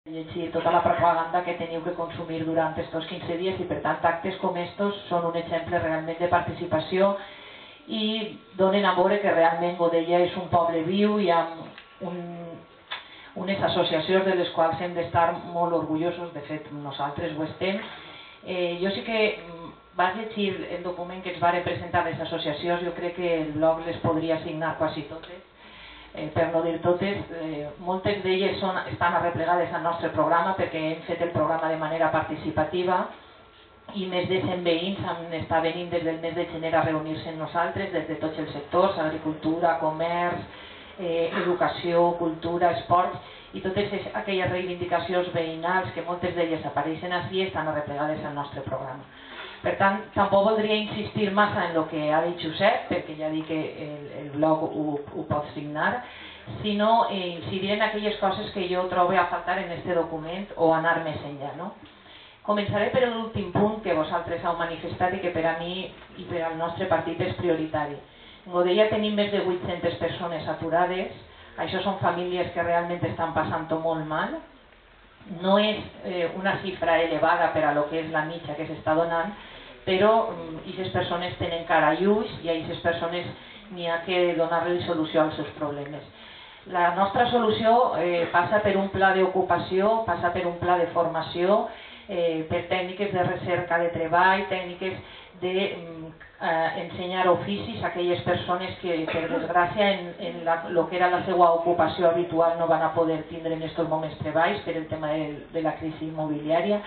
llegir tota la propaganda que teniu que consumir durant aquests 15 dies i per tant actes com estos són un exemple realment de participació i donen a veure que realment Godella és un poble viu i amb unes associacions de les quals hem d'estar molt orgullosos, de fet nosaltres ho estem. Jo sí que vaig llegir el document que ens varen presentar les associacions, jo crec que el blog les podria signar quasi totes, per no dir totes. Moltes d'elles estan arreplegades al nostre programa perquè hem fet el programa de manera participativa i més de 100 veïns han estat venint des del mes de gener a reunir-se amb nosaltres, des de tots els sectors, agricultura, comerç, educació, cultura, esports, i totes aquelles reivindicacions veïnals que moltes d'elles apareixen així estan arreplegades al nostre programa. Per tant, tampoc voldria insistir massa en el que ha dit Josep, perquè ja dic que el blog ho pot signar, sinó incidir en aquelles coses que jo trobo a faltar en aquest document o anar més enllà. Començaré per l'últim punt que vosaltres heu manifestat i que per a mi i per al nostre partit és prioritari. En Godella tenim més de 800 persones aturades, això són famílies que realment estan passant-ho molt mal. No és una xifra elevada per a lo que és la mitja que s'està donant, però aquestes persones tenen cara i ulls i a aquestes persones n'hi ha que donar-li solució als seus problemes. La nostra solució passa per un pla d'ocupació, passa per un pla de formació, per tècniques de recerca de treball, tècniques d'ensenyar oficis a aquelles persones que per desgràcia en el que era la seva ocupació habitual no van a poder tindre en aquests moments treballs per el tema de la crisi immobiliària,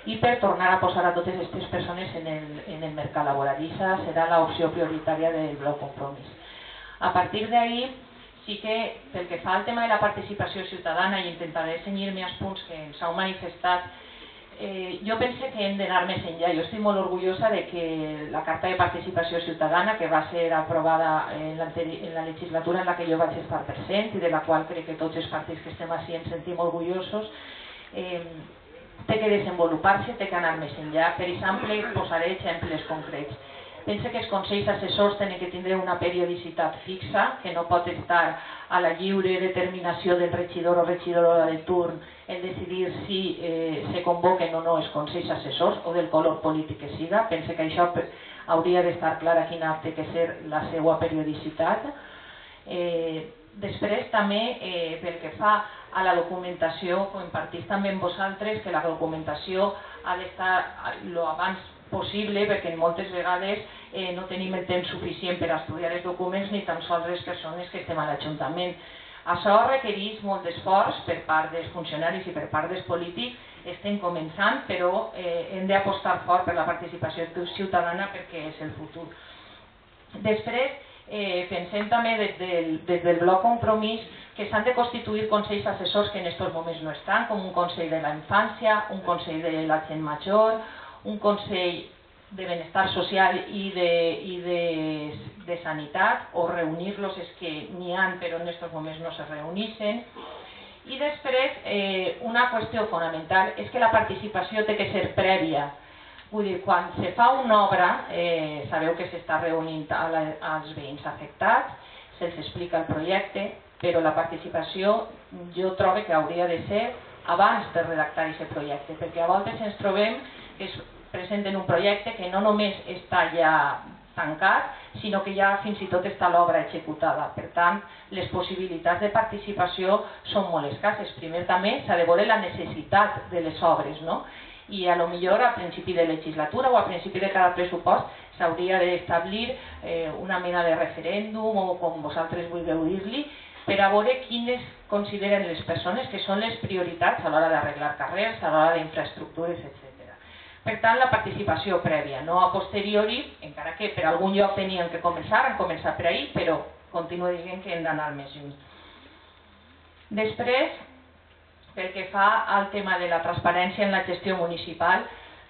i per tornar a posar a totes aquestes persones en el mercat laboral. Aquesta serà l'opció prioritària del bloc Compromís. A partir d'ahí, sí que pel que fa al tema de la participació ciutadana, i intentaré cenyir-me als punts que ens heu manifestat, jo penso que hem d'anar més enllà. Jo estic molt orgullosa de que la Carta de Participació Ciutadana, que va ser aprovada en la legislatura en la que jo vaig estar present i de la qual crec que tots els partits que estem així ens sentim orgullosos, té que desenvolupar-se, té que anar més enllà. Per exemple, posaré exemples concrets. Penso que els consells assessors tenen que tindre una periodicitat fixa, que no pot estar a la lliure determinació del regidor o regidora de turn en decidir si se convoquen o no els consells assessors o del color polític que siga. Penso que això hauria d'estar clara quina té que ser la seva periodicitat. Després també pel que fa a la documentació, compartís també amb vosaltres que la documentació ha d'estar lo abans possible, perquè moltes vegades no tenim el temps suficient per estudiar els documents ni tan sols les persones que estem a l'Ajuntament. Això requereix molt d'esforç per part dels funcionaris i per part dels polítics. Estem començant, però hem d'apostar fort per la participació ciutadana perquè és el futur. Després, pensem també des del bloc Compromís que s'han de constituir consells assessors que en aquests moments no estan, com un consell de la infància, un consell de la gent major, un consell de benestar social i de sanitat, o reunir-los, és que n'hi ha però en aquests moments no se reuneixen. I després, una qüestió fonamental és que la participació té que ser prèvia. Vull dir, quan se fa una obra, sabeu que s'està reunint als veïns afectats, se'ls explica el projecte, però la participació jo trobo que hauria de ser abans de redactar aquest projecte, perquè a voltes ens trobem que es presenten un projecte que no només està ja tancat, sinó que ja fins i tot està l'obra executada. Per tant, les possibilitats de participació són molt escasses. Primer també s'ha de veure la necessitat de les obres, no? I a lo millor a principi de legislatura o a principi de cada pressupost s'hauria d'establir una mena de referèndum o com vosaltres vulgueu dir-li, per a veure quines consideren les persones que són les prioritats a l'hora d'arreglar carrers, a l'hora d'infraestructures, etc. Per tant, la participació prèvia, no a posteriori, encara que per algun lloc tenien que començar, han començat per ahir, però continuo dient que hem d'anar més lluny. Després, pel que fa al tema de la transparència en la gestió municipal,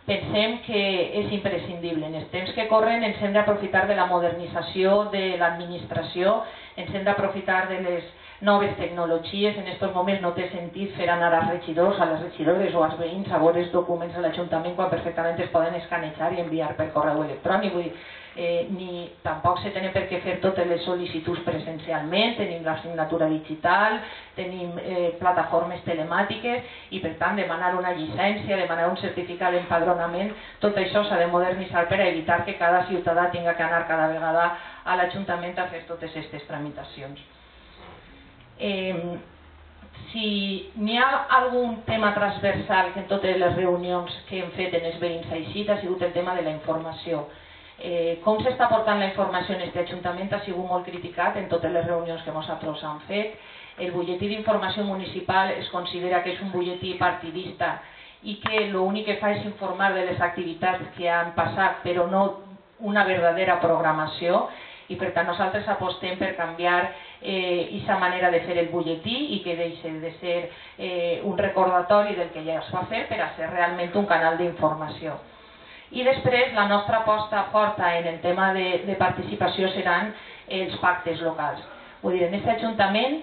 pensem que és imprescindible. En els temps que corren ens hem d'aprofitar de la modernització de l'administració, ens hem d'aprofitar de les noves tecnologies. En aquests moments no té sentit fer anar als regidors, a les regidores o als veïns a veure els documents de l'Ajuntament quan perfectament es poden escanejar i enviar per correu electrònic. Vull dir, ni tampoc se tenen per què fer totes les sol·licituds presencialment, tenim la signatura digital, tenim plataformes telemàtiques i per tant demanar una llicència, demanar un certificat d'empadronament, tot això s'ha de modernitzar per evitar que cada ciutadà tinga que anar cada vegada a l'Ajuntament a fer totes aquestes tramitacions. Si n'hi ha algun tema transversal que en totes les reunions que hem fet en els veïns així ha sigut el tema de la informació. Com s'està portant la informació en aquest Ajuntament ha sigut molt criticat en totes les reunions que nosaltres hem fet. El butlletí d'informació municipal es considera que és un butlletí partidista i que l'únic que fa és informar de les activitats que han passat, però no una verdadera programació, i per tant nosaltres apostem per canviar aquesta manera de fer el butlletí i que deixi de ser un recordatori del que ja es va fer per a ser realment un canal d'informació. I després la nostra aposta forta en el tema de participació seran els pactes locals. Vull dir, en aquest Ajuntament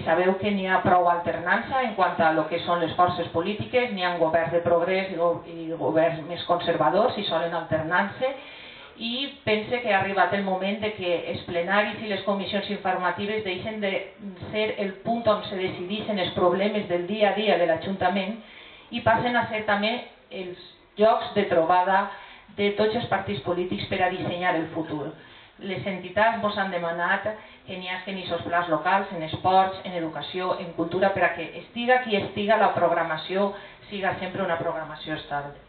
sabeu que n'hi ha prou alternança en quant a lo que són les forces polítiques, n'hi ha governs de progrés i governs més conservadors i solen alternar-se, i pense que ha arribat el moment de que els plenaris i les comissions informatives deixen de ser el punt on se decideixen els problemes del dia a dia de l'Ajuntament i passen a ser també els llocs de trobada de tots els partits polítics per a dissenyar el futur. Les entitats ens han demanat que n'hi hagi aquests plans locals en esports, en educació, en cultura, per a que estiga qui estiga la programació siga sempre una programació estable.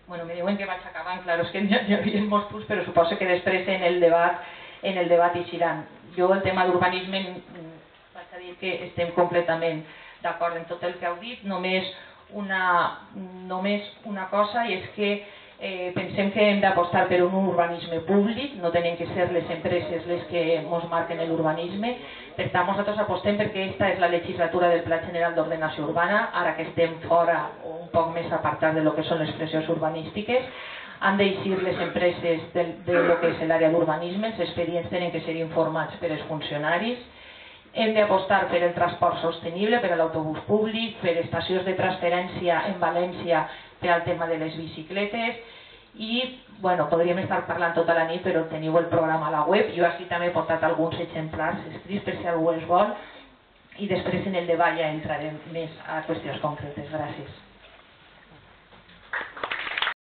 Bueno, me diuen que vaig acabant, clar, és que n'hi havia molts punts, però suposo que després en el debat hi seran. Jo el tema d'urbanisme vaig a dir que estem completament d'acord en tot el que heu dit, només una cosa, i és que pensem que hem d'apostar per un urbanisme públic, no tenen que ser les empreses les que ens marquen l'urbanisme. Per tant, nosaltres apostem perquè aquesta és la legislatura del Pla General d'Ordenació Urbana, ara que estem fora o un poc més apartats de lo que són les pressions urbanístiques. Han d'eixir les empreses de lo que és l'àrea d'urbanisme, els expedients tenen que ser informats per als funcionaris. Hem d'apostar per el transport sostenible, per a l'autobús públic, per estacions de transferència en València per al tema de les bicicletes i, bueno, podríem estar parlant tota la nit, però teniu el programa a la web. Jo així també he portat alguns exemplars escrits per si algú els vol i després en el debat ja entrarem més a qüestions concretes. Gràcies.